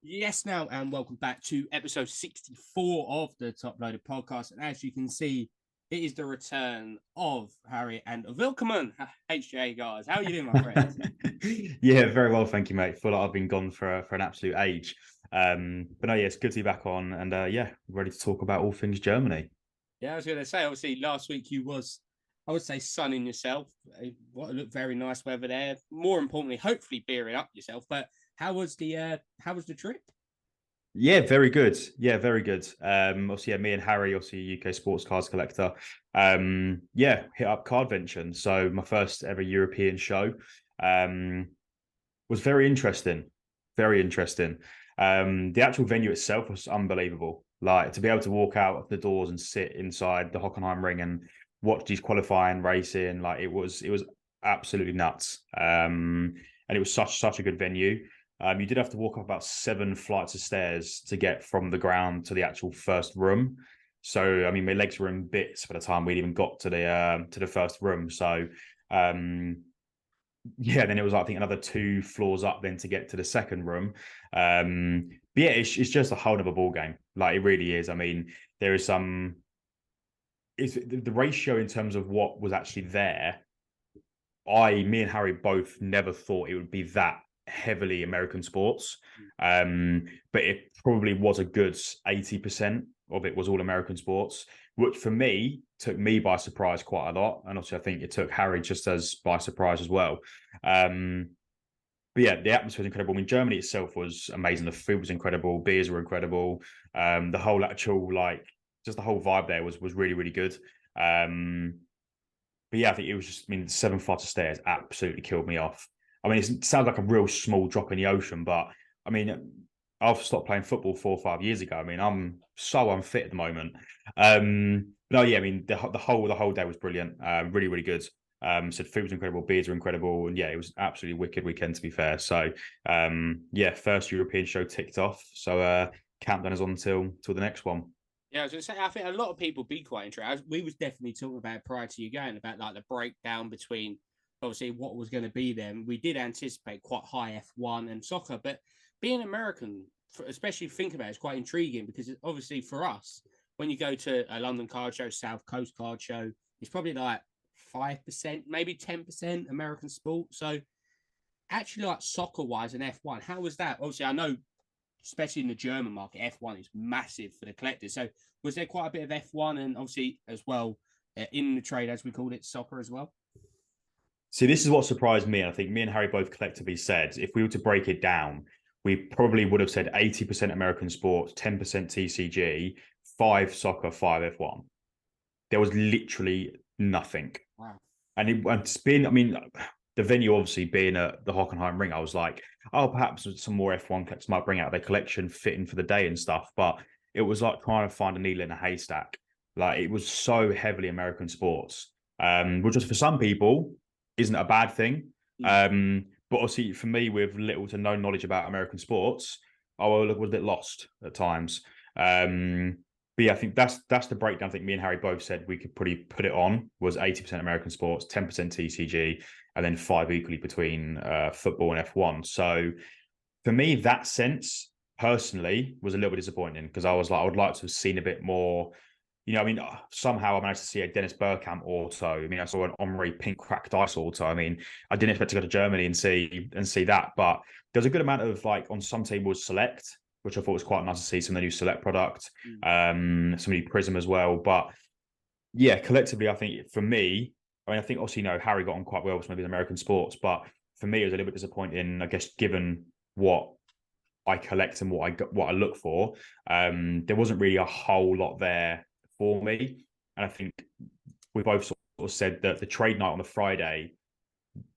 Yes, now, and welcome back to episode 64 of the Top Loaded podcast. And as you can see, it is the return of Harry and Vilkeman. HJ, guys, how are you doing, my friends? Yeah, very well, thank you, mate. Feel like I've been gone for an absolute age. But no, yeah, it's good to be back on, and yeah, ready to talk about all things Germany. Yeah, I was going to say, obviously, last week you was, I would say, sunning yourself. What looked very nice weather there. More importantly, hopefully beering up yourself. But how was the trip? Yeah, very good. Yeah, very good. Obviously, yeah, me and Harry, obviously UK sports cards collector. Yeah, hit up Cardvention. So my first ever European show. Um, was very interesting. Very interesting. The actual venue itself was unbelievable. Like to be able to walk out of the doors and sit inside the Hockenheim Ring and watch these qualifying racing, like it was absolutely nuts. And it was such a good venue. You did have to walk up about 7 flights of stairs to get from the ground to the actual first room. So I mean, my legs were in bits by the time we'd even got to the first room. So um, yeah, then it was I think another 2 floors up then to get to the second room. But yeah, it's just a whole other ball game. Like it really is. I mean, there is some. It's the ratio in terms of what was actually there. Me and Harry both never thought it would be that heavily American sports. But it probably was a good 80% of it was all American sports, which for me took me by surprise quite a lot. And also I think it took Harry just as by surprise as well. Um, but yeah, the atmosphere was incredible. I mean, Germany itself was amazing. The food was incredible. Beers were incredible. The whole actual just the whole vibe there was really really good. Um, but yeah, I think it was just. I mean, 7 flights of stairs absolutely killed me off. I mean, it sounds like a real small drop in the ocean, but I mean, I've stopped playing football 4 or 5 years ago. I mean, I'm so unfit at the moment. No, yeah, I mean, the whole day was brilliant. Really, really good. So food was incredible, beers were incredible, and yeah, it was absolutely wicked weekend to be fair. So, yeah, first European show ticked off. So, countdown is on till the next one. Yeah, I was going to say, I think a lot of people be quite interested. We was definitely talking about prior to you going about like the breakdown between obviously what was going to be there. We did anticipate quite high F1 and soccer, but being American, especially think about it, is quite intriguing because obviously for us, when you go to a London card show, South Coast card show, it's probably like 5%, maybe 10% American sport. So actually, like soccer wise and F1, how was that? Obviously, I know especially in the German market, F1 is massive for the collectors. So was there quite a bit of F1 and obviously as well in the trade, as we called it, soccer as well? See, this is what surprised me. And I think me and Harry both collectively said if we were to break it down, we probably would have said 80% American sports, 10% TCG, 5 soccer, 5 F1. There was literally nothing. Wow. It's been, I mean, the venue obviously being at the Hockenheim Ring, I was like, oh, perhaps some more F1 collectors might bring out their collection fitting for the day and stuff. But it was like trying to find a needle in a haystack. Like it was so heavily American sports, which was for some people isn't a bad thing. Mm. But obviously for me, with little to no knowledge about American sports, I was a bit lost at times. Um, but yeah, I think that's the breakdown. I think me and Harry both said we could pretty put it on was 80% American sports, 10% TCG, and then 5 equally between football and F1. So for me, that sense personally was a little bit disappointing because I was like, I would like to have seen a bit more. I mean, somehow I managed to see a Dennis Bergkamp auto. I mean, I saw an Omri pink cracked ice auto. I mean, I didn't expect to go to Germany and see that, but there's a good amount of like on some tables select, which I thought was quite nice to see some of the new select product, Mm. some new Prism as well. But yeah, collectively, I think for me, I mean, I think obviously, Harry got on quite well with some of his American sports, but for me, it was a little bit disappointing, I guess, given what I collect and what I look for. There wasn't really a whole lot there for me, and I think we both sort of said that the trade night on the Friday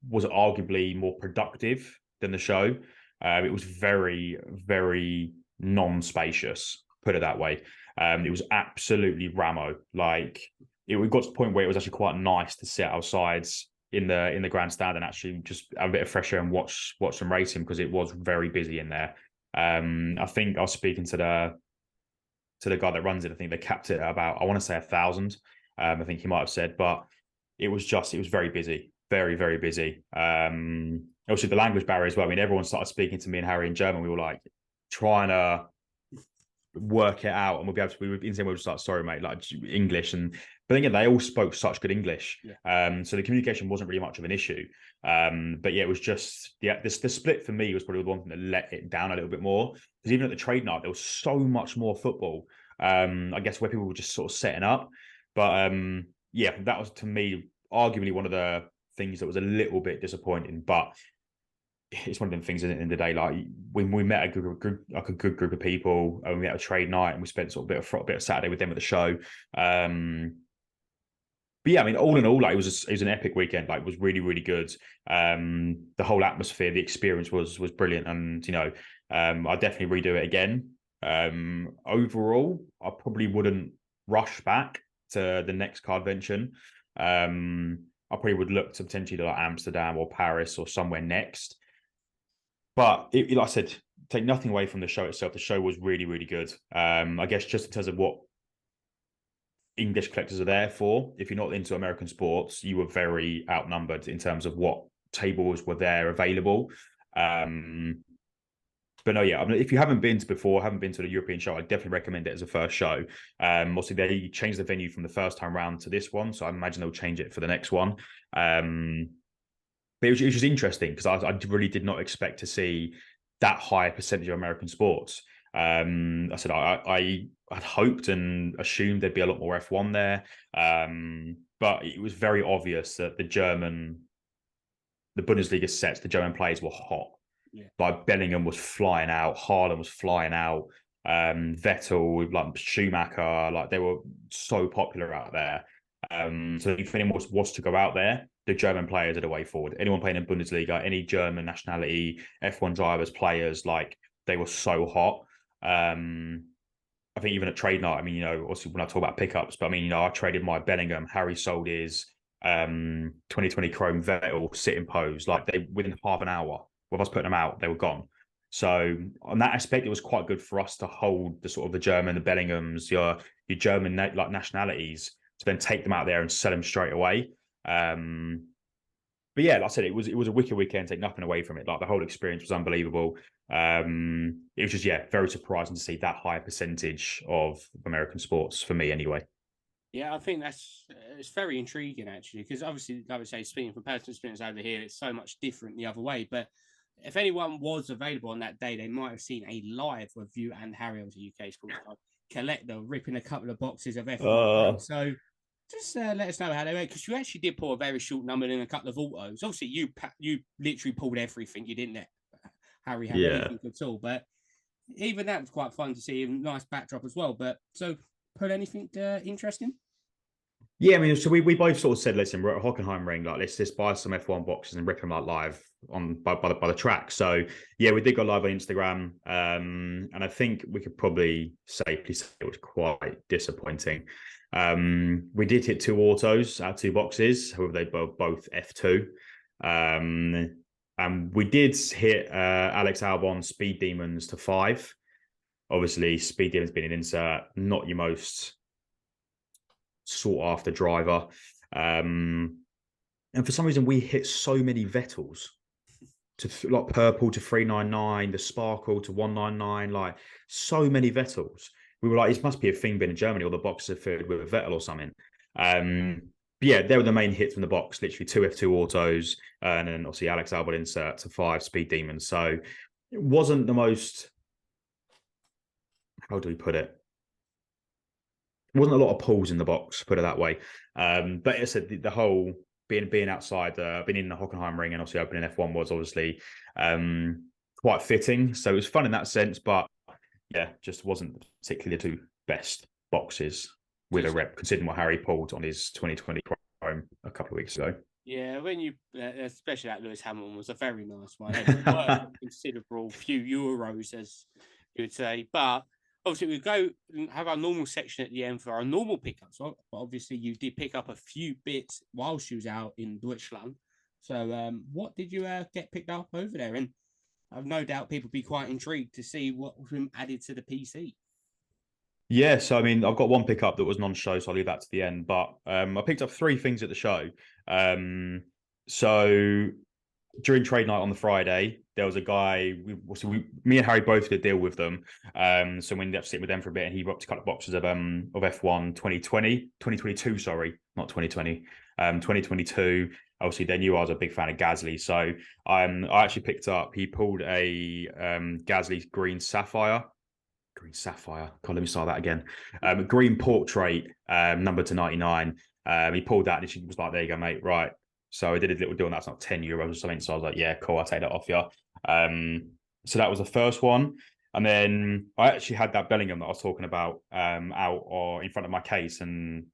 was arguably more productive than the show. It was very, very non-spacious, put it that way. It was absolutely ramo. Like we got to the point where it was actually quite nice to sit outside in the grandstand and actually just have a bit of fresh air and watch some racing because it was very busy in there. I think I was speaking to the guy that runs it. I think they capped it at about I want to say 1,000. I think he might have said, but it was very busy, very very busy. Also the language barrier as well. I mean, everyone started speaking to me and Harry in German. We were like, trying to work it out, and we'll be able to. We were in we'll just like, sorry, mate, like English, but again, they all spoke such good English, so the communication wasn't really much of an issue. But yeah, it was just the split for me was probably the one thing that let it down a little bit more, because even at the trade night there was so much more football. I guess where people were just sort of setting up, but yeah, that was to me arguably one of the things that was a little bit disappointing, but it's one of them things in the end of the day. Like when we met a good group of people, and we met a trade night, and we spent sort of a bit of Saturday with them at the show. But yeah, I mean, all in all, like it was an epic weekend. Like, it was really, really good. The whole atmosphere, the experience was brilliant, and I'd definitely redo it again. Overall, I probably wouldn't rush back to the next cardvention. I probably would look to potentially like Amsterdam or Paris or somewhere next. But like I said, take nothing away from the show itself. The show was really, really good. I guess just in terms of what English collectors are there for, if you're not into American sports, you were very outnumbered in terms of what tables were there available. But no, yeah, I mean, if you haven't been to the European show, I definitely recommend it as a first show. Also, they changed the venue from the first time round to this one, so I imagine they'll change it for the next one. But it was just interesting because I really did not expect to see that high percentage of American sports. I said I had hoped and assumed there'd be a lot more F1 there, but it was very obvious that the Bundesliga sets, the German players were hot. Yeah. Like Bellingham was flying out, Haaland was flying out, Vettel, like Schumacher, like they were so popular out there. So if anyone was to go out there, the German players are the way forward. Anyone playing in Bundesliga, any German nationality, F1 drivers, players, like they were so hot. I think even at trade night, I mean, obviously when I talk about pickups, but I mean, I traded my Bellingham, Harry sold his 2020 Chrome Vettel sit in pose. Like within half an hour of us putting them out, they were gone. So on that aspect, it was quite good for us to hold the sort of the German, the Bellinghams, your German like nationalities, to then take them out there and sell them straight away. But yeah, like I said, it was a wicked weekend. Take nothing away from it. Like the whole experience was unbelievable. It was just very surprising to see that high percentage of American sports for me, anyway. Yeah, I think it's very intriguing actually, because obviously, like I say, speaking from personal experience over here, it's so much different the other way. But if anyone was available on that day, they might have seen a live review and Harry was a UK sports card collector ripping a couple of boxes of F1. So just let us know how they went, because you actually did pull a very short number in a couple of autos. Obviously, you literally pulled everything. You didn't let Harry have anything at all. But even that was quite fun to see. A nice backdrop as well. But so, pull anything interesting? Yeah, I mean, so we both sort of said, listen, we're at Hockenheim Ring, like let's just buy some F1 boxes and rip them out live by the track. So yeah, we did go live on Instagram, and I think we could probably safely say it was quite disappointing. We did hit 2 autos out of 2 boxes, however they both F2, and we did hit Alex Albon Speed Demons to 5. Obviously, Speed Demons being an insert, not your most sought after driver, and for some reason we hit so many Vettels, to like purple to 399, the sparkle to 199, like so many Vettels. We were like, this must be a thing being in Germany, or the boxes are filled with a Vettel or something. But yeah, they were the main hits from the box, literally 2 F2 autos, and then obviously Alex Albon insert to 5 Speed Demons. So it wasn't the most, how do we put it? Wasn't a lot of pulls in the box, put it that way. But as I said, the whole being outside, being in the Hockenheim Ring and obviously opening F1 was obviously quite fitting. So it was fun in that sense, but yeah, just wasn't particularly the 2 best boxes with a rep, considering what Harry pulled on his 2020 Chrome a couple of weeks ago. Yeah, when you, especially that Lewis Hamilton was a very nice one. A considerable few euros, as you would say, but obviously, we go and have our normal section at the end for our normal pickups. But obviously, you did pick up a few bits while she was out in Deutschland. So, what did you get picked up over there? And I've no doubt people be quite intrigued to see what was added to the PC. Yeah, so I mean, I've got one pickup that was non-show, so I'll leave that to the end. But I picked up 3 things at the show. So during trade night on the Friday, there was a guy. Me and Harry both did a deal with them. So we ended up sitting with them for a bit, and he got a couple of boxes of F1 2022. Sorry, not 2020. 2022. Obviously, they knew I was a big fan of Gasly, so I actually picked up. He pulled a Gasly Green Sapphire. Green Sapphire. God, let me start that again. Green Portrait, number to 99. He pulled that, and she was like, "There you go, mate. Right." So I did a little deal, and that's not €10 or something. So I was like, "Yeah, cool. I'll take that off you." So that was the first one, and then I actually had that Bellingham that I was talking about out or in front of my case, and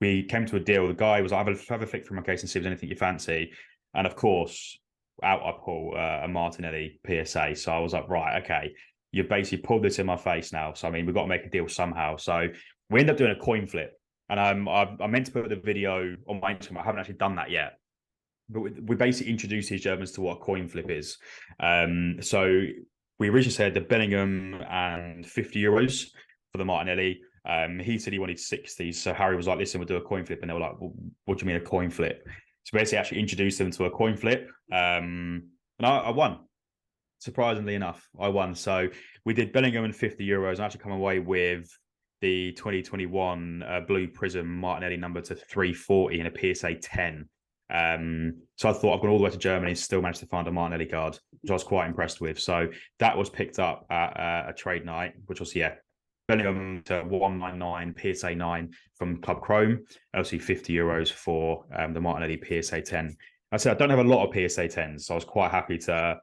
we came to a deal. The guy was like, "Have a flick through my case and see if there's anything you fancy," and of course, out I pull a Martinelli PSA. So I was like, "Right, okay." You've basically pulled this in my face now. So, I mean, we've got to make a deal somehow. So we end up doing a coin flip. And I meant to put the video on my Instagram. I haven't actually done that yet. But we basically introduced these Germans to what a coin flip is. So we originally said the Bellingham and €50 for the Martinelli. He said he wanted 60. So Harry was like, "Listen, we'll do a coin flip." And they were like, "Well, what do you mean a coin flip?" So basically actually introduced them to a coin flip. And I won. Surprisingly enough, I won. So we did Bellingham and €50. I actually come away with the 2021 Blue Prism Martinelli number to 340 in a PSA 10. So I thought I've gone all the way to Germany and still managed to find a Martinelli card, which I was quite impressed with. So that was picked up at a trade night, which was, Bellingham to 199 PSA 9 from Club Chrome. Obviously €50 for the Martinelli PSA 10. I said I don't have a lot of PSA 10s, so I was quite happy to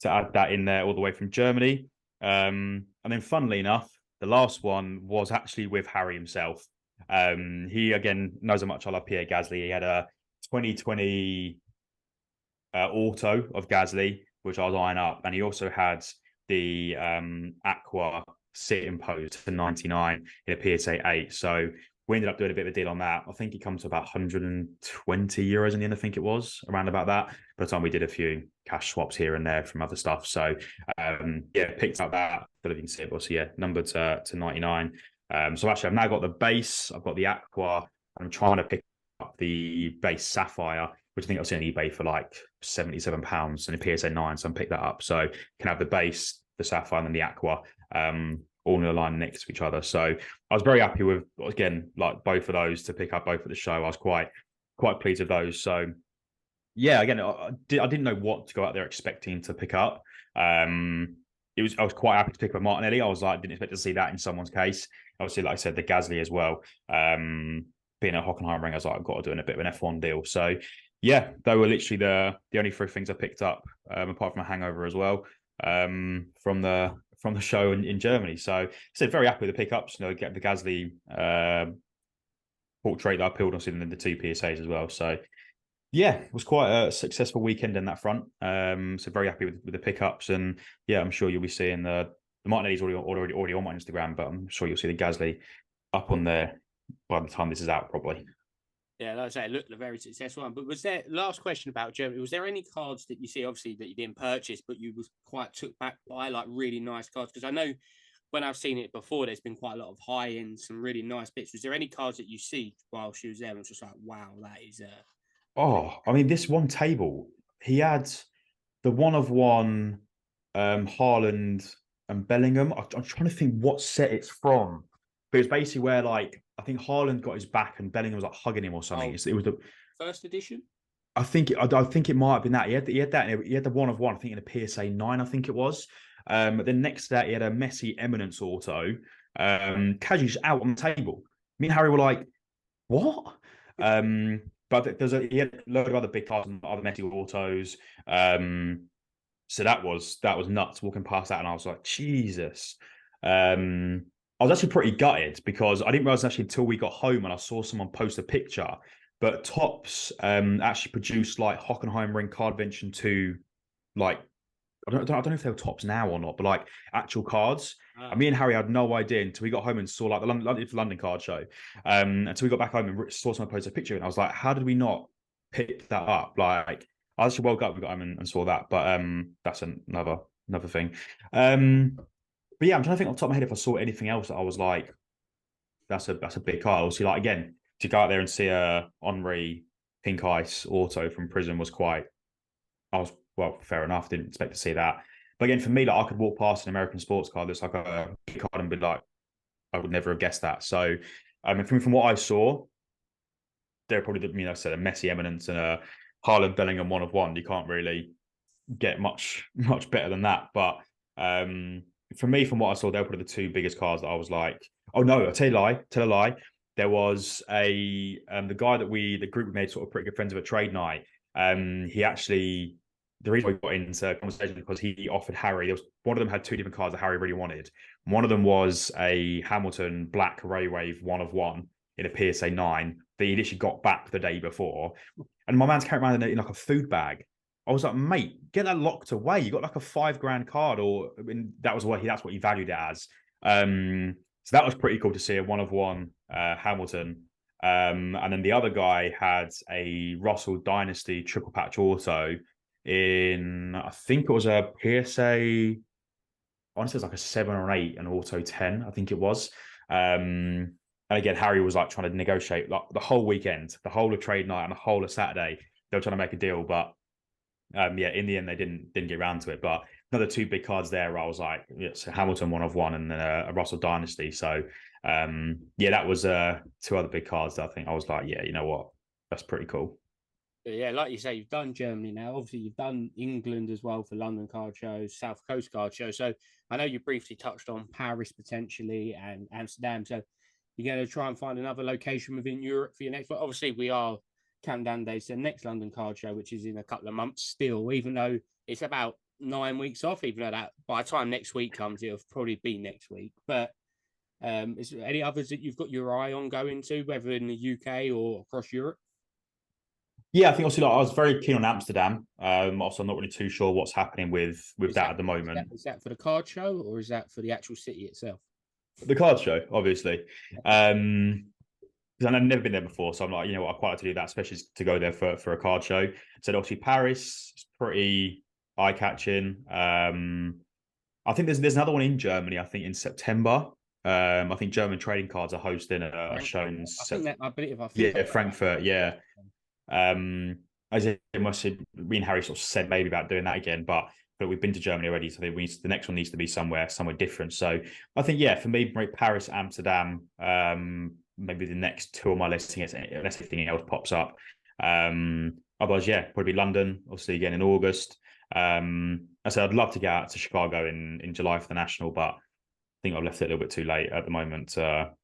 add that in there all the way from Germany. And then funnily enough, the last one was actually with Harry himself. He, again, knows how much I love Pierre Gasly. He had a 2020 auto of Gasly, which I was eyeing up. And he also had the Aqua sit imposed to 99 in a PSA 8. So we ended up doing a bit of a deal on that. I think it comes to about €120 in the end, I think it was, around about that. By the time we did a few cash swaps here and there from other stuff. So, picked up that. But you can see it was, numbered to 99. So actually, I've now got the base. I've got the Aqua. I'm trying to pick up the base Sapphire, which I think I was on eBay for like £77 and a PSA 9. So I picked that up. So you can have the base, the Sapphire, and then the Aqua. All in a line next to each other. So I was very happy with, again, like both of those to pick up both at the show. I was quite pleased with those. So yeah, again, I didn't know what to go out there expecting to pick up. I was quite happy to pick up Martinelli. I was like, didn't expect to see that in someone's case. Obviously, like I said, the Gasly as well. Being a Hockenheim ring, I was like, I've got to do a bit of an F1 deal. So yeah, they were literally the only three things I picked up, apart from a hangover as well, from the show in Germany. So I said very happy with the pickups. Get the Gasly portrait that I pulled on in the two PSAs as well. So yeah, it was quite a successful weekend in that front. So very happy with the pickups, and yeah, I'm sure you'll be seeing the Martinelli's already on my Instagram, but I'm sure you'll see the Gasly up on there by the time this is out, probably. Yeah, like I say, it looked a very successful one. But was there, last question about Germany, was there any cards that you see, obviously, that you didn't purchase, but you was quite took back by, like really nice cards? Because I know when I've seen it before, there's been quite a lot of high end, some really nice bits. Was there any cards that you see while she was there and was just like, wow, that is I mean, this one table, he had the one of one Haaland and Bellingham. I'm trying to think what set it's from. But it's basically where, like, I think Haaland got his back and Bellingham was like hugging him or something. It was the first edition. I think it might have been that. He had that. He had the one of one. I think in a PSA 9. I think it was. Then next to that, he had a Messi Eminence auto. Casually out on the table. Me and Harry were like, "What?" But he had a load of other big cards and other Messi autos. So that was nuts walking past that, and I was like, Jesus. I was actually pretty gutted because I didn't realize actually until we got home and I saw someone post a picture. But Topps actually produced like Hockenheim Ring Cardvention 2, like I don't know if they were Topps now or not, but like actual cards. And me and Harry had no idea until we got home and saw like the London card show. Until we got back home and saw someone post a picture, and I was like, how did we not pick that up? Like I actually woke up, we got home and saw that, but that's another thing. But yeah, I'm trying to think off the top of my head if I saw anything else that I was like, that's a big card. Obviously, like again, to go out there and see a Henry Pink Ice auto from Prism was quite I was, well, fair enough. Didn't expect to see that. But again, for me, like I could walk past an American sports car that's like a card and be like, I would never have guessed that. So, from what I saw, they're probably the, I said, a Messi Eminence and a Haaland Bellingham one of one. You can't really get much better than that. But for me, from what I saw, they were probably the two biggest cars that I was like, oh no, I tell a lie. There was the guy that the group we made sort of pretty good friends of at trade night. He actually, the reason we got into conversation because he offered Harry. There was one of them had two different cars that Harry really wanted. One of them was a Hamilton Black Raywave one of one in a PSA 9 that he literally got back the day before, and my man's carrying around in like a food bag. I was like, mate, get that locked away. You got like a $5,000 card, or I mean, that's what he valued it as. So that was pretty cool to see a one of one Hamilton. And then the other guy had a Russell Dynasty triple patch auto in, I think it was a PSA. Honestly, it was like a 7 or 8, an auto 10, I think it was. And again, Harry was like trying to negotiate like the whole weekend, the whole of trade night, and the whole of Saturday. They were trying to make a deal, but in the end, they didn't get around to it. But another two big cards there, I was like, it's a Hamilton one of one and then a Russell Dynasty. So that was two other big cards that I think I was like, yeah, you know what, that's pretty cool. Yeah, like you say, you've done Germany now. Obviously, you've done England as well for London card shows, South Coast card show. So I know you briefly touched on Paris potentially and Amsterdam. So you're going to try and find another location within Europe for your next one. Obviously, we are counting down days to the next London card show, which is in a couple of months still, even though it's about 9 weeks off, even though that by the time next week comes, it'll probably be next week. But is there any others that you've got your eye on going to, whether in the UK or across Europe? Yeah, I think also like, I was very keen on Amsterdam. Also, I'm not really too sure what's happening with that at the moment. Is that for the card show or is that for the actual city itself? The card show, obviously. Because I've never been there before, so I'm like, you know what, I quite like to do that, especially to go there for a card show. So obviously Paris is pretty eye catching. I think there's another one in Germany. I think in September. I think German trading cards are hosting a show in. I believe Frankfurt. Yeah. As it must have, me and Harry sort of said maybe about doing that again, but we've been to Germany already, so I think the next one needs to be somewhere different. So I think for me, Paris, Amsterdam, maybe the next two on my list, unless anything else pops up. Otherwise, probably London, obviously again in August. I said I'd love to get out to Chicago in July for the National, but I think I've left it a little bit too late at the moment. Trying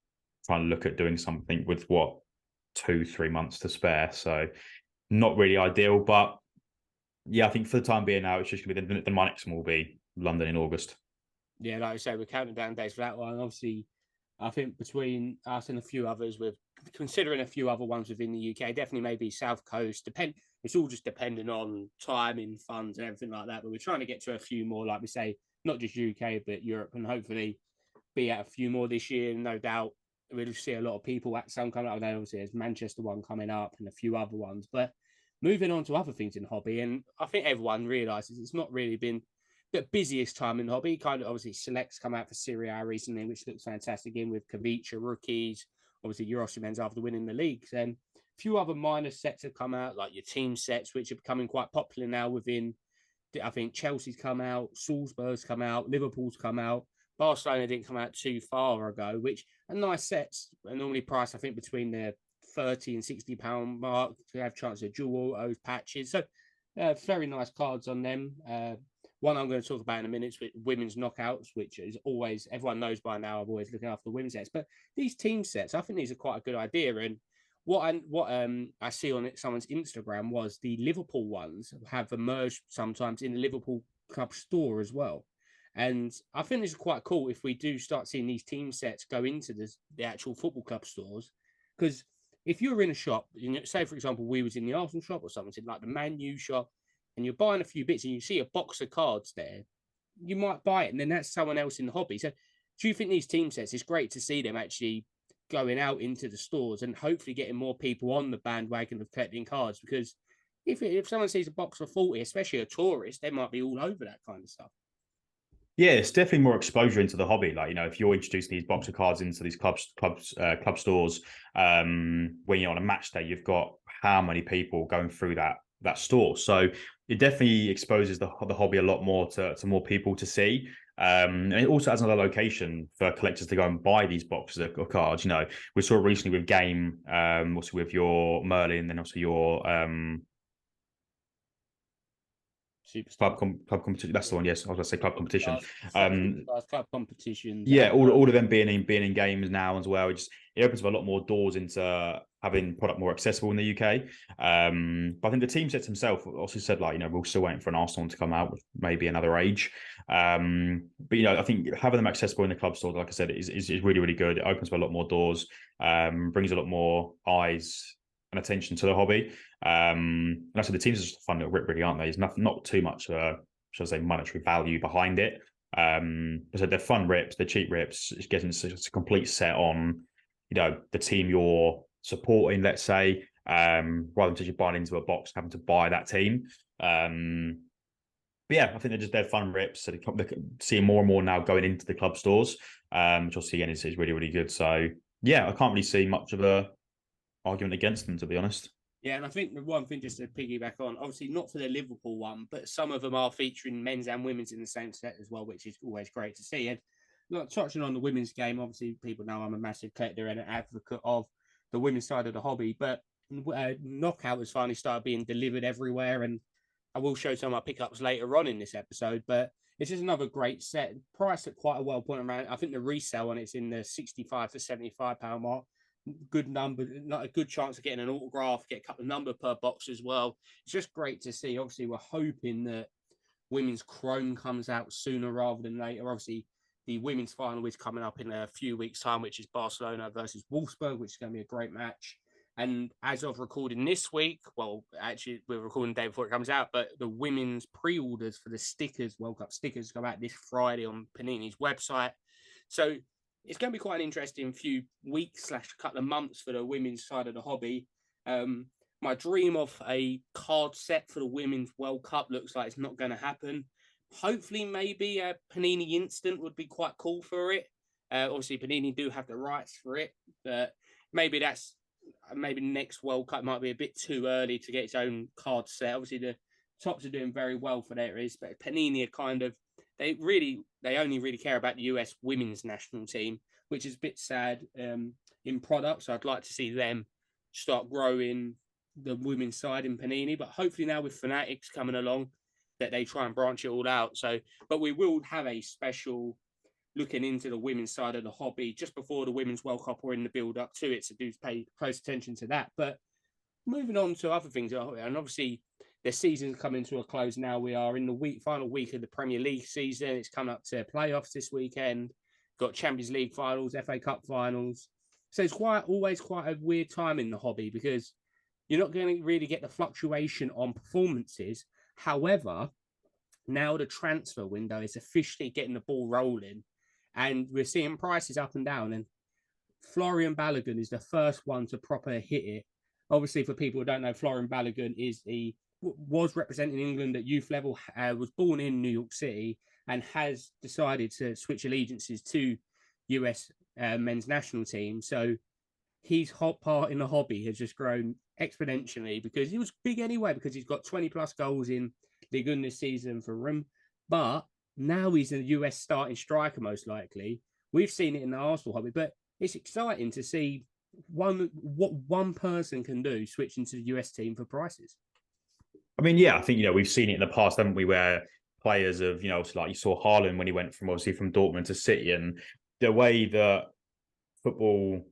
to look at doing something with 2-3 months to spare, so not really ideal. But I think for the time being now, it's just going to be the my next one will be London in August. Yeah, like I say, we're counting down days for that one. Obviously, I think between us and a few others, we're considering a few other ones within the UK. Definitely maybe South Coast. It's all just depending on timing, funds, and everything like that. But we're trying to get to a few more, like we say, not just UK but Europe, and hopefully be at a few more this year. No doubt we'll see a lot of people at some coming up. Obviously, there's Manchester one coming up and a few other ones. But moving on to other things in hobby, and I think everyone realises it's not really been the busiest time in hobby. Kind of obviously Selects come out for Serie A recently, which looks fantastic in with Kavicha rookies. Obviously, your Osimhen's after winning the leagues. And a few other minor sets have come out, like your team sets, which are becoming quite popular now within, I think Chelsea's come out, Salzburg's come out, Liverpool's come out. Barcelona didn't come out too far ago, which are nice sets, are normally priced, I think, between the £30 and £60 mark to have chance of dual autos, patches. So very nice cards on them. One I'm going to talk about in a minute is women's knockouts, which is always, everyone knows by now, I'm always looking after the women's sets. But these team sets, I think these are quite a good idea. And what I see on someone's Instagram was the Liverpool ones have emerged sometimes in the Liverpool club store as well. And I think this is quite cool if we do start seeing these team sets go into the actual football club stores. Because if you're in a shop, say, for example, we was in the Arsenal shop or something, like the Man U shop, and you're buying a few bits and you see a box of cards there, you might buy it, and then that's someone else in the hobby. So do you think these team sets, it's great to see them actually going out into the stores and hopefully getting more people on the bandwagon of collecting cards? Because if someone sees a box of 40, especially a tourist, they might be all over that kind of stuff. Yeah, it's definitely more exposure into the hobby. Like, if you're introducing these box of cards into these club stores, when you're on a match day, you've got how many people going through that store. So it definitely exposes the hobby a lot more to more people to see. And it also adds another location for collectors to go and buy these boxes of cards. You know, we saw recently with Game, also with your Merlin, and then also your club competition. That's the one. Yes, I was going to say club competition. Club competitions. Yeah, all of them being in games now as well. It opens up a lot more doors into having product more accessible in the UK. But I think the team sets himself also said, like, you know, we're still waiting for an Arsenal to come out with maybe another age. But, you know, I think having them accessible in the club store, like I said, is really, really good. It opens up a lot more doors, brings a lot more eyes and attention to the hobby. And I said the teams are just a fun little rip, really, aren't they? There's not too much, shall I say, monetary value behind it. So they're fun rips, they're cheap rips. It's getting a complete set on, you know, the team you're supporting, let's say, rather than just buying into a box, having to buy that team. But yeah, I think they're fun rips. So they're seeing more and more now going into the club stores, which obviously again is really, really good. So yeah, I can't really see much of a argument against them, to be honest. Yeah, and I think the one thing just to piggyback on, obviously not for the Liverpool one, but some of them are featuring men's and women's in the same set as well, which is always great to see. And like, touching on the women's game, obviously people know I'm a massive collector and an advocate of the women's side of the hobby, but Knockout has finally started being delivered everywhere, and I will show some of my pickups later on in this episode, but it's just another great set, priced at quite a well point around. I think the resale on it's in the 65 to 75 pound mark. Good number, not a good chance of getting an autograph, get a couple of number per box as well. It's just great to see. Obviously, we're hoping that women's Chrome comes out sooner rather than later. Obviously, the women's final is coming up in a few weeks' time, which is Barcelona versus Wolfsburg, which is going to be a great match. And as of recording this week, well, actually, we're recording the day before it comes out, but the women's pre-orders for the stickers, World Cup stickers, come out this Friday on Panini's website. So it's going to be quite an interesting few weeks / couple of months for the women's side of the hobby. My dream of a card set for the Women's World Cup looks like it's not going to happen. Hopefully, maybe a Panini Instant would be quite cool for it. Obviously, Panini do have the rights for it, but maybe next World Cup might be a bit too early to get its own card set. Obviously, the tops are doing very well for their is, but Panini are kind of they only really care about the US women's national team, which is a bit sad in product. So I'd like to see them start growing the women's side in Panini, but hopefully now with Fanatics coming along, that they try and branch it all out. So, but we will have a special looking into the women's side of the hobby just before the Women's World Cup or in the build up to it. So do pay close attention to that. But moving on to other things, and obviously the season's coming to a close now. We are in the final week of the Premier League season. It's come up to playoffs this weekend. Got Champions League finals, FA Cup finals. So it's always quite a weird time in the hobby because you're not going to really get the fluctuation on performances. However, now the transfer window is officially getting the ball rolling and we're seeing prices up and down. And Florian Balogun is the first one to proper hit it. Obviously, for people who don't know, Florian Balogun was representing England at youth level, was born in New York City and has decided to switch allegiances to US men's national team. So his hot part in the hobby has just grown exponentially because he was big anyway, because he's got 20 plus goals in Ligue 1 this season for Rome. But now he's a US starting striker, most likely. We've seen it in the Arsenal hobby, but it's exciting to see what one person can do switching to the US team for prices. I mean, yeah, I think, you know, we've seen it in the past, haven't we, where players of, you know, like you saw Haaland when he went from Dortmund to City, and the way that football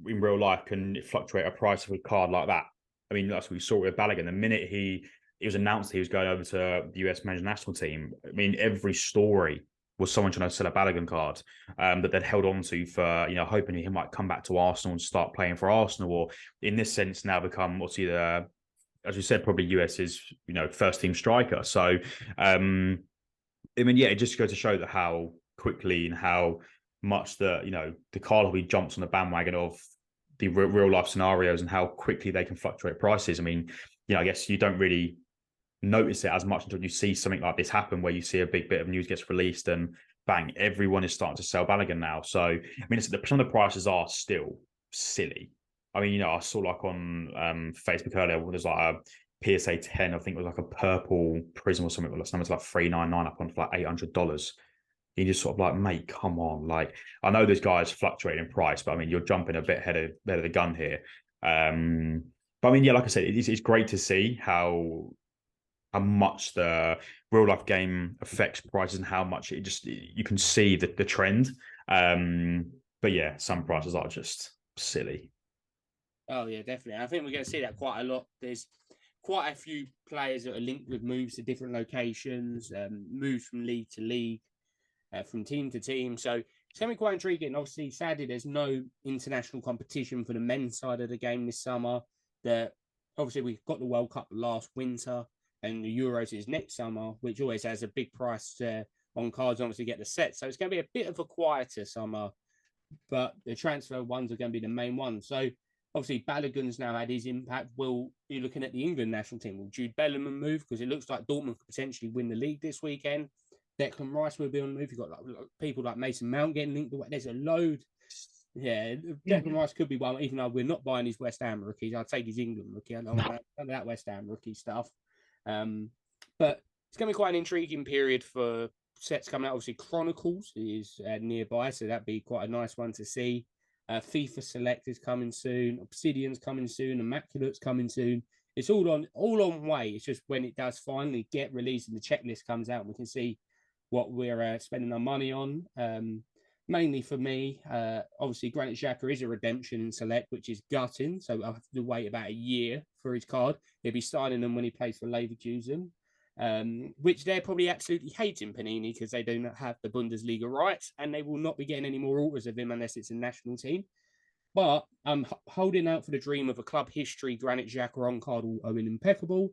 in real life can fluctuate a price of a card like that. I mean, that's what we saw with Balogun. The minute it was announced he was going over to the US men's national team, I mean, every story was someone trying to sell a Balogun card that they'd held on to for, you know, hoping he might come back to Arsenal and start playing for Arsenal, or in this sense now become what's either, as you said, probably US's, you know, first team striker. So, I mean, yeah, it just goes to show that how quickly and how much the card hobby jumps on the bandwagon of the real life scenarios and how quickly they can fluctuate prices. I mean, you know, I guess you don't really notice it as much until you see something like this happen, where you see a big bit of news gets released and bang, everyone is starting to sell Balogun now. So, I mean, some of the prices are still silly. I mean, you know, I saw like on Facebook earlier, there's like a PSA 10, I think it was like a purple prism or something. It's like $399 up on for like $800. You just sort of like, mate, come on. Like, I know those guys fluctuate in price, but I mean, you're jumping a bit ahead of the gun here. But I mean, yeah, like I said, it's great to see how much the real life game affects prices and how much you can see the trend. But yeah, some prices are just silly. Oh yeah, definitely. I think we're going to see that quite a lot. There's quite a few players that are linked with moves to different locations, moves from league to league, from team to team. So it's going to be quite intriguing. Obviously, sadly, there's no international competition for the men's side of the game this summer. Obviously, we got the World Cup last winter, and the Euros is next summer, which always has a big price on cards. Obviously, get the set. So it's going to be a bit of a quieter summer, but the transfer ones are going to be the main ones. So obviously, Balogun's now had his impact. You're looking at the England national team. Will Jude Bellingham move? Because it looks like Dortmund could potentially win the league this weekend. Declan Rice will be on the move. You've got like people like Mason Mount getting linked. There's a load. Yeah, Declan Rice could be one, even though we're not buying his West Ham rookies. I'd take his England rookie. I don't know that West Ham rookie stuff. But it's going to be quite an intriguing period for sets coming out. Obviously, Chronicles is nearby, so that'd be quite a nice one to see. FIFA Select is coming soon. Obsidian's coming soon. Immaculate's coming soon. It's all on way. It's just when it does finally get released and the checklist comes out, we can see what we're spending our money on. Mainly for me, obviously Granit Xhaka is a redemption in Select, which is gutting. So I'll have to wait about a year for his card. He'll be signing them when he plays for Leverkusen, which they're probably absolutely hating Panini because they do not have the Bundesliga rights and they will not be getting any more autos of him unless it's a national team. But I'm holding out for the dream of a club history Granit Xhaka on card auto in impeccable.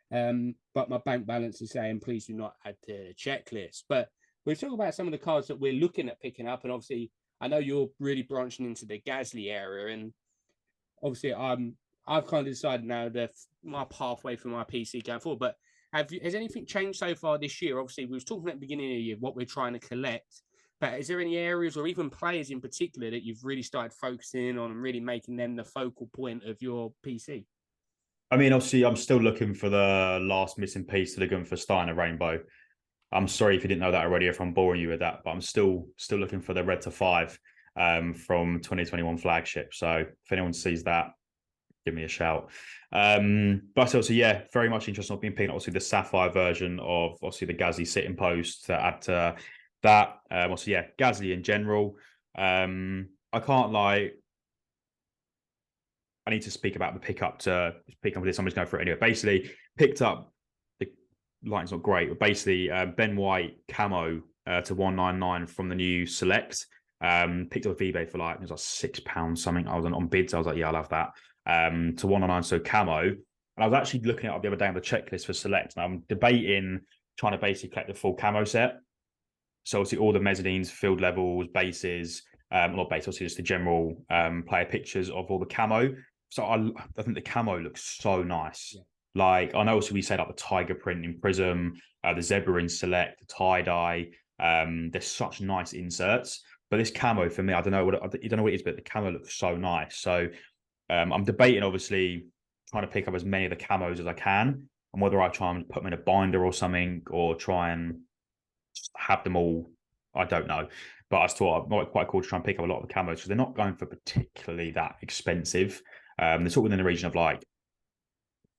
But my bank balance is saying, please do not add to the checklist. But we're talking about some of the cards that we're looking at picking up. And obviously, I know you're really branching into the Gasly area. And obviously, I've kind of decided now that my pathway for my PC going forward. But has anything changed so far this year? Obviously, we were talking at the beginning of the year what we're trying to collect. But is there any areas or even players in particular that you've really started focusing on and really making them the focal point of your PC? I mean, obviously, I'm still looking for the last missing piece to the Gunther Steiner Rainbow. I'm sorry if you didn't know that already, if I'm boring you with that, but I'm still looking for the red to 5 from 2021 flagship. So if anyone sees that, give me a shout. But also, yeah, very much interested in being picking up obviously the Sapphire version of obviously the Gasly sitting post to add to that. Also, yeah, Gasly in general. I can't lie. I need to speak about the pickup with this. I'm just going through it anyway. Basically, picked up the lighting's not great, but basically Ben White camo to 199 from the new Select. Picked up eBay for like, it was like £6 something. I was on bids. I was like, yeah, I'll have that. To 199, so camo. And I was actually looking at it the other day on the checklist for Select, and I'm debating trying to basically collect the full camo set. So obviously all the mezzanines, field levels, bases, not base, obviously just the general player pictures of all the camo. So I think the camo looks so nice. Yeah. Like, I know also we said like the tiger print in Prism, the zebra in Select, the tie-dye. There's such nice inserts. But this camo for me, I don't know what it is, but the camo looks so nice. So I'm debating obviously trying to pick up as many of the camos as I can, and whether I try and put them in a binder or something, or try and have them all. I don't know. But I thought it might be quite cool to try and pick up a lot of the camos because they're not going for particularly that expensive. They're sort of within the region of like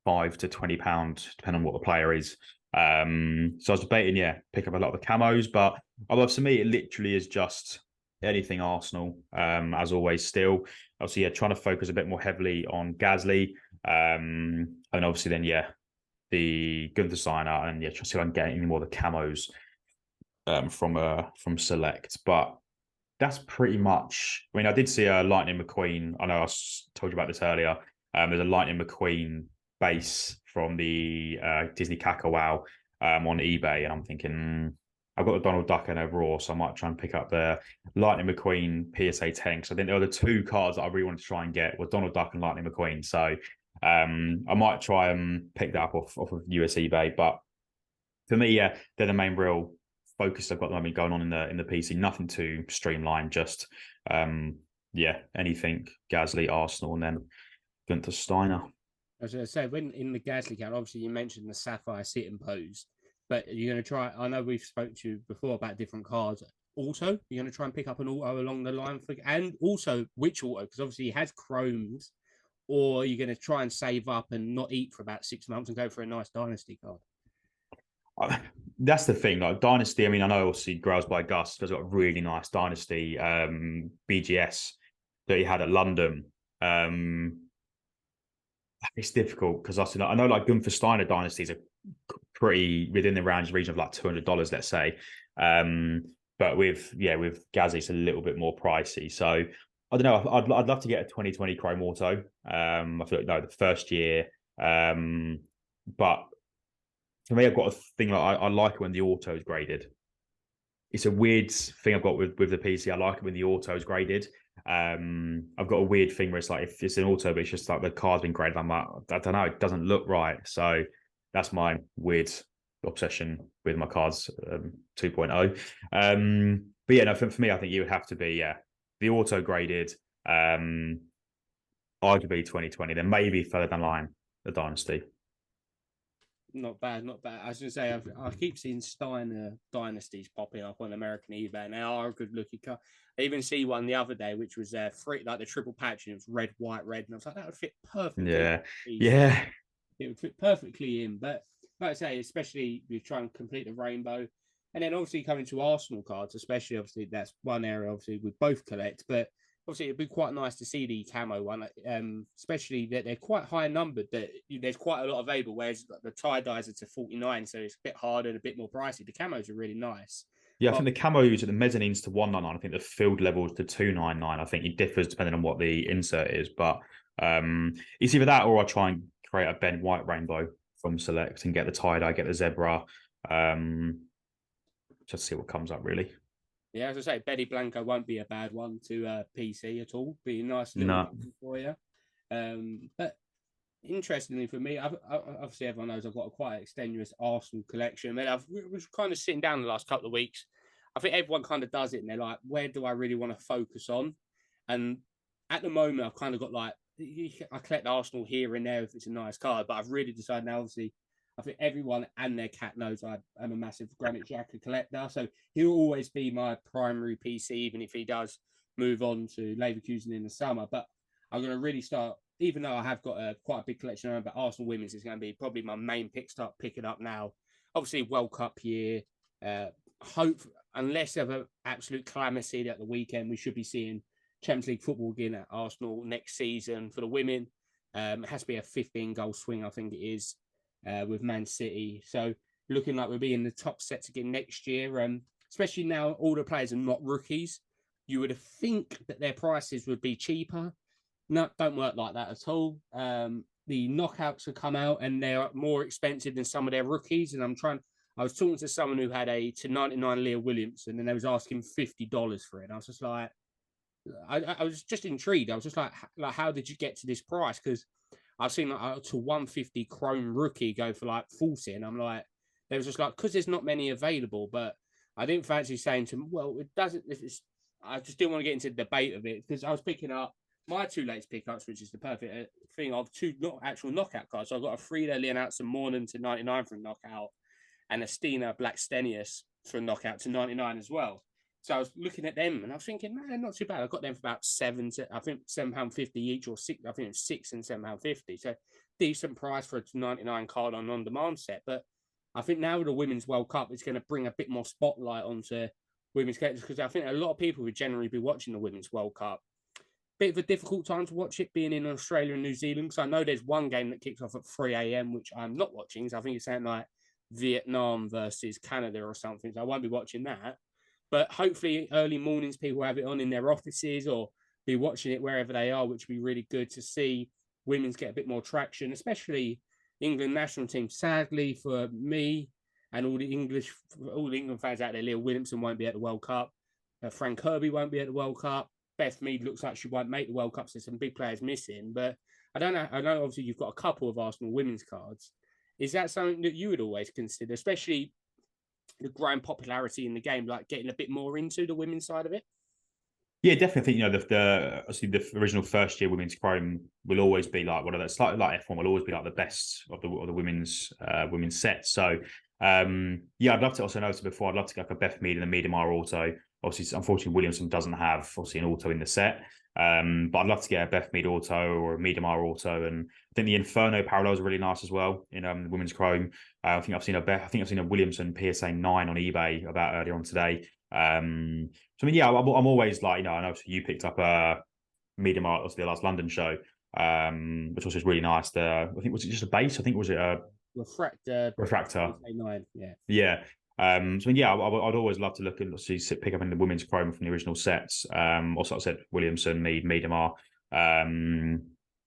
£5 to £20, depending on what the player is. So I was debating, pick up a lot of the camos, but although for me, it literally is just anything Arsenal, as always, still. Obviously, trying to focus a bit more heavily on Gasly. And obviously then, the Gunther Steiner, and try to see if I can get any more of the camos from Select. But that's pretty much, I mean, I did see a Lightning McQueen. I know I told you about this earlier. There's a Lightning McQueen base from the Disney Kakao on eBay, and I'm thinking, I've got the Donald Duck and a Raw, so I might try and pick up the Lightning McQueen PSA 10. So I think there were the two cards that I really wanted to try and get were Donald Duck and Lightning McQueen. So I might try and pick that up off of US eBay. But for me, they're the main real focus I've got the moment going on in the PC. Nothing too streamlined, just anything Gasly, Arsenal, and then Gunther Steiner. As I said, when in the Gasly count, obviously you mentioned the Sapphire sit and pose, but you're going to try. I know we've spoke to you before about different cards. Also, you're going to try and pick up an auto along the line for, and also which auto, because obviously he has chromes, or you're going to try and save up and not eat for about 6 months and go for a nice dynasty card. That's the thing. Like Dynasty, I mean, I know obviously Grails by Gus has got a really nice Dynasty BGS that he had at London. It's difficult because I know like Gunther Steiner dynasties are pretty within the region of like $200, let's say. But with Gazzy, it's a little bit more pricey. So I don't know. I'd love to get a 2020 Chrome Auto. I feel like no, the first year. But for me, I've got a thing like I like it when the auto is graded. It's a weird thing I've got with the PC. I like it when the auto is graded. I've got a weird thing where it's like if it's an auto, but it's just like the card's been graded. I'm like, I don't know, it doesn't look right. So that's my weird obsession with my cards 2.0. But yeah, no, for me, I think you would have to be the auto graded, arguably 2020, then maybe further down the line, the Dynasty. Not bad, not bad. I was going to say, I keep seeing Steiner dynasties popping up on American eBay, and they are a good looking car. I even see one the other day, which was free, like the triple patch, and it was red, white, red, and I was like, that would fit perfectly. Yeah, yeah, it would fit perfectly in. But like I say, especially you try and complete the rainbow, and then obviously coming to Arsenal cards, especially obviously that's one area obviously we both collect, but obviously it'd be quite nice to see the camo one, especially that they're quite high numbered. That there's quite a lot available. Whereas the tie dyes are to 49, so it's a bit harder and a bit more pricey. The camos are really nice. yeah. I think the camos at the mezzanines to 199. I think the field levels to 299. I think it differs depending on what the insert is, but it's either that or I try and create a Ben White rainbow from Select and get the tie dye, get the zebra. Just see what comes up really. Yeah, as I say, Betty Blanco won't be a bad one to PC at all. Be a nice little for you. But interestingly for me, obviously everyone knows I've got a quite extenuous Arsenal collection. But I was kind of sitting down the last couple of weeks. I think everyone kind of does it, and they're like, "Where do I really want to focus on?" And at the moment, I've kind of got like, I collect Arsenal here and there if it's a nice card, but I've really decided now, obviously, I think everyone and their cat knows I am a massive Granit Xhaka collector. So he'll always be my primary PC, even if he does move on to Leverkusen in the summer. But I'm going to really start, even though I have got quite a big collection, but Arsenal Women's is going to be probably my main pick. Start picking up now. Obviously, World Cup year. Hope, unless of an absolute calamity at the weekend, we should be seeing Champions League football again at Arsenal next season for the women. It has to be a 15-goal swing, I think it is. With Man City. So looking like we'll be in the top sets again next year. Especially now all the players are not rookies. You would think that their prices would be cheaper. No, don't work like that at all. The knockouts have come out and they're more expensive than some of their rookies. And I was talking to someone who had a to 99 Leah Williamson and they was asking $50 for it. And I was just like, I was just intrigued. I was just like, how did you get to this price? Because I've seen like to 150 Chrome rookie go for like 40, and I'm like, they was just like, because there's not many available. But I didn't fancy saying to them, well, it doesn't. I just didn't want to get into the debate of it because I was picking up my two latest pickups, which is the perfect thing of two not actual knockout cards. So I got a Frida Leonardson Mornon to 99 for a knockout, and a Stina Blackstenius for a knockout to 99 as well. So I was looking at them and I was thinking, man, not too bad. I got them for about £7.50 each, or six. I think it's £6 and £7.50. So decent price for a 99 card on demand set. But I think now with the Women's World Cup, it's going to bring a bit more spotlight onto women's collectors because I think a lot of people would generally be watching the Women's World Cup. Bit of a difficult time to watch it being in Australia and New Zealand. So I know there's one game that kicks off at 3 a.m., which I'm not watching. So I think it's something like Vietnam versus Canada or something. So I won't be watching that. But hopefully early mornings, people have it on in their offices or be watching it wherever they are, which would be really good to see women's get a bit more traction, especially England national team. Sadly for me and all the England fans out there, Leah Williamson won't be at the World Cup. Frank Kirby won't be at the World Cup. Beth Mead looks like she won't make the World Cup, so some big players missing. But I don't know. I know obviously you've got a couple of Arsenal women's cards. Is that something that you would always consider, especially the growing popularity in the game, like getting a bit more into the women's side of it? Yeah, definitely. I think, the obviously the original first year women's chrome will always be like one of those, slightly like F1 will always be like the best of the women's sets. So yeah, I'd love to also notice before. I'd love to get like a Beth Mead and a Miedemar auto. Obviously, unfortunately, Williamson doesn't have obviously an auto in the set. But I'd love to get a Beth Mead auto or a Miedemar auto, and I think the Inferno parallels are really nice as well in women's chrome. I think I've seen a Williamson PSA 9 on eBay about earlier on today. So I mean, yeah, I'm always like, I know you picked up a Miedemar, also the last London show, which was just really nice. I think was it just a base? I think was it a refractor? Nine, yeah. Yeah. So I mean, yeah, I'd always love to look and see pick up in the women's chrome from the original sets. Also, I said Williamson, Mead, Miedemar. So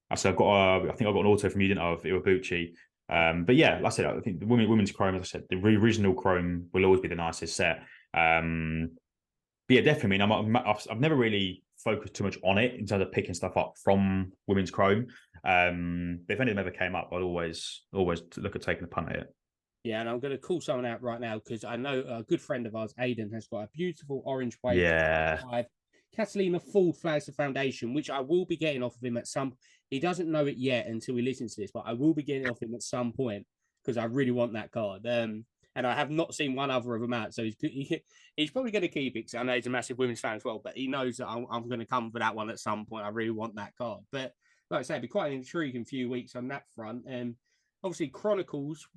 I think I got an auto from you, didn't I, of Iwabuchi. But yeah, like I said, I think the women's chrome, as I said, the original chrome will always be the nicest set. But yeah, definitely. I mean, I've never really focused too much on it in terms of picking stuff up from women's chrome. But if any of them ever came up, I'd always look at taking a punt at it. Yeah, and I'm going to call someone out right now because I know a good friend of ours, Aidan, has got a beautiful orange wave. Yeah. Catalina Ford Flags the Foundation, which I will be getting off of him at some. He doesn't know it yet until he listens to this, but I will be getting off him at some point because I really want that card. And I have not seen one other of them out, so he's probably going to keep it because I know he's a massive women's fan as well. But he knows that I'm going to come for that one at some point. I really want that card. But like I say, it'd be quite an intriguing few weeks on that front. And obviously, Chronicles,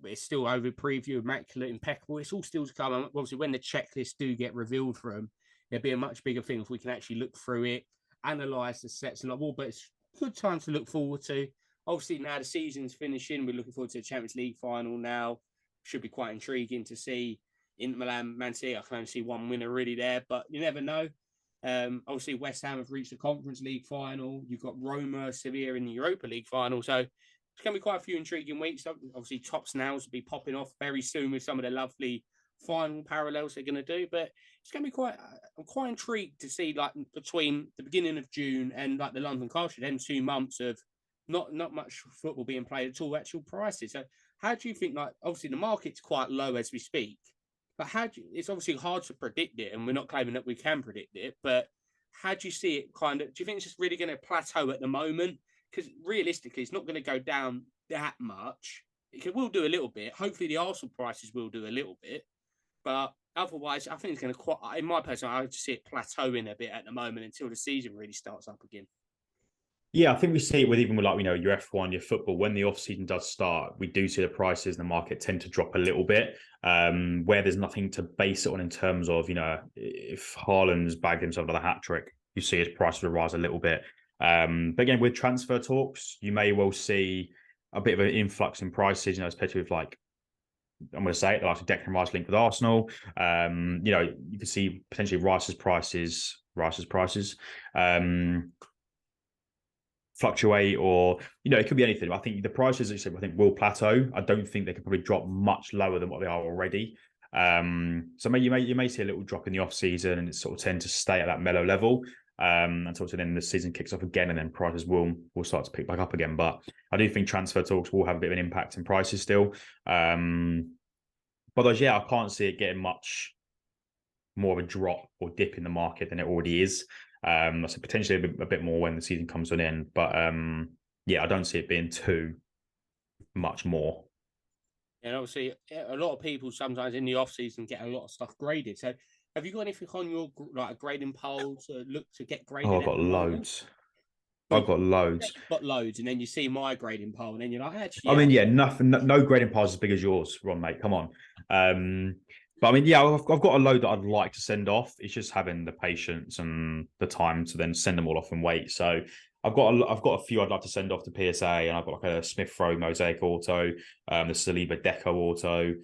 it's still over preview, immaculate, impeccable. It's all still to come. Obviously, when the checklists do get revealed for them, it'll be a much bigger thing if we can actually look through it, analyze the sets a lot more. But it's good time to look forward to. Obviously, now the season's finishing. We're looking forward to the Champions League final now. Should be quite intriguing to see Inter Milan, Man City. I can only see one winner really there, but you never know. Obviously, West Ham have reached the Conference League final. You've got Roma, Sevilla in the Europa League final. So it's going to be quite a few intriguing weeks. Obviously, top snails will be popping off very soon with some of the lovely final parallels they're going to do. But it's going to be I'm quite intrigued to see, like, between the beginning of June and like the London Car Show, them 2 months of not much football being played at all, actual prices. So how do you think, like, obviously the market's quite low as we speak, but it's obviously hard to predict it, and we're not claiming that we can predict it, but how do you see it do you think it's just really going to plateau at the moment? Because realistically, it's not going to go down that much. It will do a little bit. Hopefully the Arsenal prices will do a little bit, but otherwise, I think it's going to in my personal, I would see it plateauing a bit at the moment until the season really starts up again. Yeah, I think we see it with like, your F1, your football. When the off season does start, we do see the prices in the market tend to drop a little bit. Where there's nothing to base it on in terms of, if Haaland's bagged himself another hat trick, you see his prices will rise a little bit. But again, with transfer talks, you may well see a bit of an influx in prices, especially with, like, I'm going to say it, like Declan Rice linked with Arsenal. You could see potentially Rice's prices fluctuate, or it could be anything. I think the prices, as you said, will plateau. I don't think they can probably drop much lower than what they are already. So you may see a little drop in the off season, and it sort of tend to stay at that mellow level until then the season kicks off again, and then prices will start to pick back up again. But I do think transfer talks will have a bit of an impact in prices still. But yeah, I can't see it getting much more of a drop or dip in the market than it already is. So potentially a bit more when the season comes to an end, but yeah, I don't see it being too much more. And obviously, a lot of people sometimes in the off season get a lot of stuff graded. So, have you got anything on your grading polls look to get graded? Oh, I've got loads. I've got loads. You've got loads, and then you see my grading poll, and then you're like, actually. I mean, yeah, nothing, no grading polls as big as yours, Ron, mate. Come on. But I mean, yeah, I've got a load that I'd like to send off. It's just having the patience and the time to then send them all off and wait. So I've got a few I'd like to send off to PSA, and I've got like a Smith Rowe Mosaic Auto, the Saliba Deco Auto.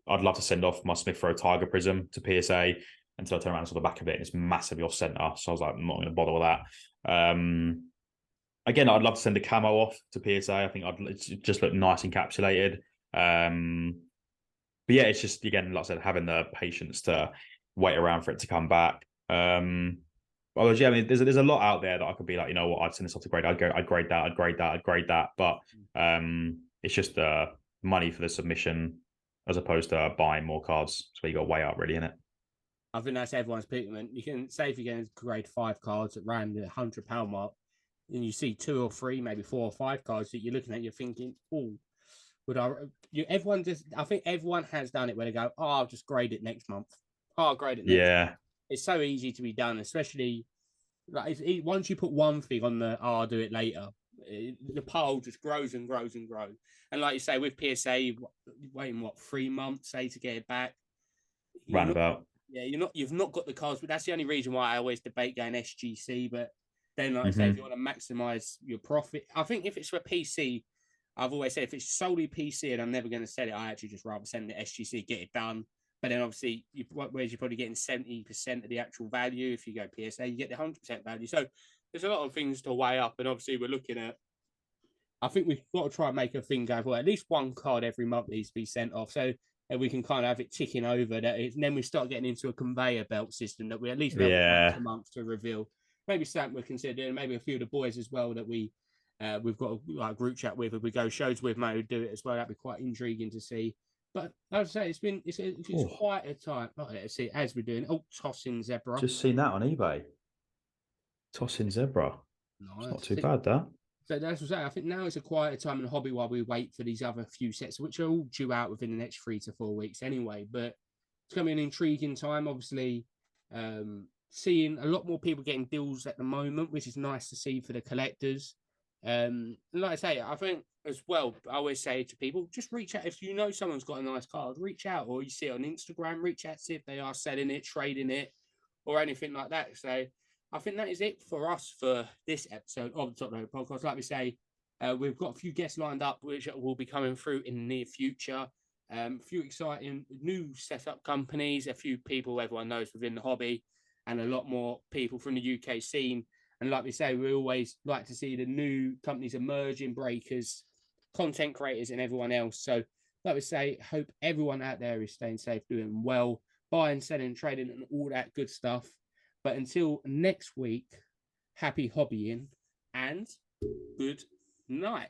I'd love to send off my Smith Rowe Tiger Prism to PSA until I turn around and saw the back of it, and it's massively off center. So I was like, I'm not going to bother with that. Again, I'd love to send a camo off to PSA. I think it's just look nice encapsulated. But yeah, it's just, again, like I said, having the patience to wait around for it to come back. Otherwise, yeah, I mean, there's a lot out there that I could be like, what, I'd send this off to grade. I'd grade that. But it's just the money for the submission as opposed to buying more cards. So you got to weigh up, really, innit? I think that's everyone's predicament. You can say if you're getting grade 5 cards around the £100 mark, and you see 2 or 3, maybe 4 or 5 cards that you're looking at, you're thinking, oh, would I? Everyone just, I think everyone has done it where they go, oh, I'll just grade it next month. Oh, I'll grade it next. Yeah. It's so easy to be done, especially like once you put one thing on the, oh, I'll do it later. The pile just grows and grows and grows. And like you say, with PSA, waiting what 3 months, say, to get it back. Roundabout. Yeah, you've not got the cards, but that's the only reason why I always debate going SGC. But then, like I say, if you want to maximize your profit, I think if it's for PC, I've always said if it's solely PC and I'm never going to sell it, I actually just rather send it SGC, get it done. But then obviously, whereas you're probably getting 70% of the actual value. If you go PSA, you get the 100% value. So there's a lot of things to weigh up. And obviously, we're looking at, I think we've got to try and make a thing going for at least one card every month needs to be sent off. So we can kind of have it ticking over that. And then we start getting into a conveyor belt system that we at least have once a month to reveal. Maybe something we're considering, maybe a few of the boys as well that we've got a group chat with, if we go shows with, maybe do it as well. That'd be quite intriguing to see. But I would say it's quite a time. Let's see, as we're doing. Oh, tossing zebra. Just seen that on eBay. Tossing zebra. Nice. It's not too bad, that. So that's what I say. I think now it's a quieter time in the hobby while we wait for these other few sets, which are all due out within the next 3 to 4 weeks anyway. But it's going to be an intriguing time. Obviously, seeing a lot more people getting deals at the moment, which is nice to see for the collectors. Like I say, I think as well, I always say to people, just reach out. If you know someone's got a nice card, reach out, or you see it on Instagram, reach out, see if they are selling it, trading it, or anything like that. So I think that is it for us for this episode of the Top Load Podcast. Like we say, we've got a few guests lined up, which will be coming through in the near future. A few exciting new setup companies, a few people everyone knows within the hobby, and a lot more people from the UK scene. And like we say, we always like to see the new companies emerging, breakers, content creators, and everyone else. So, like we say, hope everyone out there is staying safe, doing well, buying, selling, trading, and all that good stuff. But until next week, happy hobbying and good night.